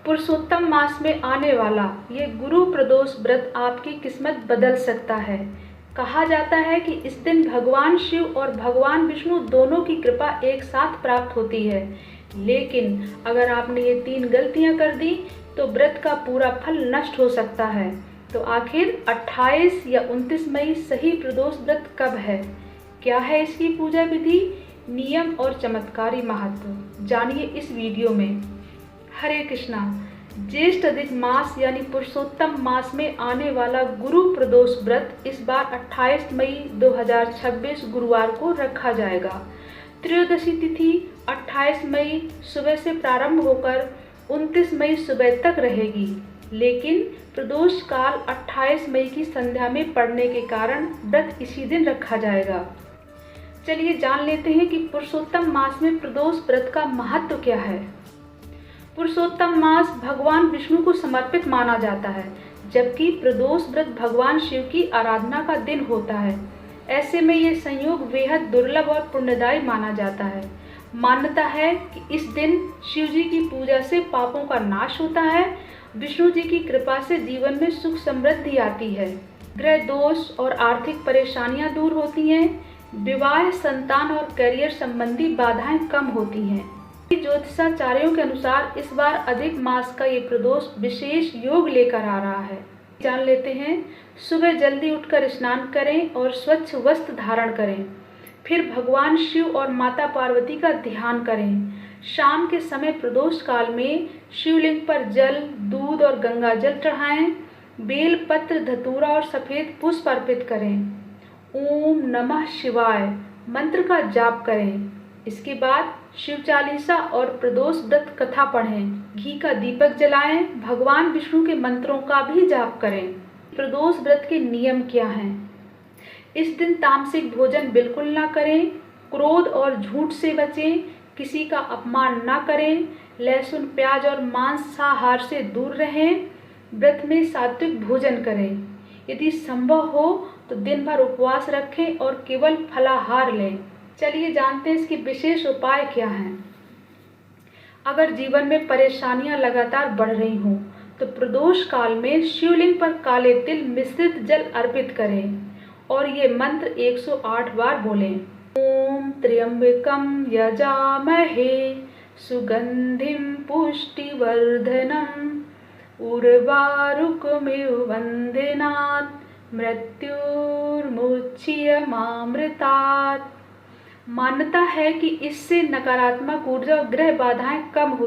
पुरुषोत्तम मास में आने वाला ये गुरु प्रदोष व्रत आपकी किस्मत बदल सकता है। कहा जाता है कि इस दिन भगवान शिव और भगवान विष्णु दोनों की कृपा एक साथ प्राप्त होती है। लेकिन अगर आपने ये 3 गलतियां कर दी तो व्रत का पूरा फल नष्ट हो सकता है। तो आखिर 28 या 29 मई सही प्रदोष व्रत कब है? क्या है इसकी पूजा विधि, नियम और चमत्कारी महत्व, जानिए इस वीडियो में। हरे कृष्णा। ज्येष्ठ अधिक मास यानी पुरुषोत्तम मास में आने वाला गुरु प्रदोष व्रत इस बार 28 मई 2026 गुरुवार को रखा जाएगा। त्रयोदशी तिथि 28 मई सुबह से प्रारंभ होकर 29 मई सुबह तक रहेगी, लेकिन प्रदोष काल 28 मई की संध्या में पड़ने के कारण व्रत इसी दिन रखा जाएगा। चलिए जान लेते हैं कि पुरुषोत्तम मास में प्रदोष व्रत का महत्व क्या है। पुरुषोत्तम मास भगवान विष्णु को समर्पित माना जाता है, जबकि प्रदोष व्रत भगवान शिव की आराधना का दिन होता है। ऐसे में ये संयोग बेहद दुर्लभ और पुण्यदायी माना जाता है। मान्यता है कि इस दिन शिव जी की पूजा से पापों का नाश होता है, विष्णु जी की कृपा से जीवन में सुख समृद्धि आती है, ग्रह दोष और आर्थिक परेशानियां दूर होती हैं, विवाह, संतान और करियर संबंधी बाधाएं कम होती हैं। ज्योतिषाचार्यों के अनुसार इस बार अधिक मास का ये प्रदोष विशेष योग लेकर आ रहा है। जान लेते हैं। सुबह जल्दी उठकर स्नान करें और स्वच्छ वस्त्र धारण करें। फिर भगवान शिव और माता पार्वती का ध्यान करें। शाम के समय प्रदोष काल में शिवलिंग पर जल, दूध और गंगा जल चढ़ाएं। बेल पत्र, धतूरा और सफेद पुष्प अर्पित करें। ओम नमः शिवाय मंत्र का जाप करें। इसके बाद शिव चालीसा और प्रदोष व्रत कथा पढ़ें। घी का दीपक जलाएं। भगवान विष्णु के मंत्रों का भी जाप करें। प्रदोष व्रत के नियम क्या हैं? इस दिन तामसिक भोजन बिल्कुल ना करें। क्रोध और झूठ से बचें। किसी का अपमान ना करें। लहसुन, प्याज और मांसाहार से दूर रहें। व्रत में सात्विक भोजन करें। यदि संभव हो तो दिन भर उपवास रखें और केवल फलाहार लें। चलिए जानते हैं इसके विशेष उपाय क्या हैं। अगर जीवन में परेशानियां लगातार बढ़ रही हों तो प्रदोष काल में शिवलिंग पर काले तिल मिश्रित जल अर्पित करें और ये मंत्र 108 बार बोलें। ओम त्र्यंबकम यजामहे सुगंधिम पुष्टिवर्धनम उर्वारुकमिव वंदनात् मृत्युर्मुच्यमामृतात्। मान्यता है कि इससे नकारात्मक ऊर्जा और ग्रह बाधाएं कम हो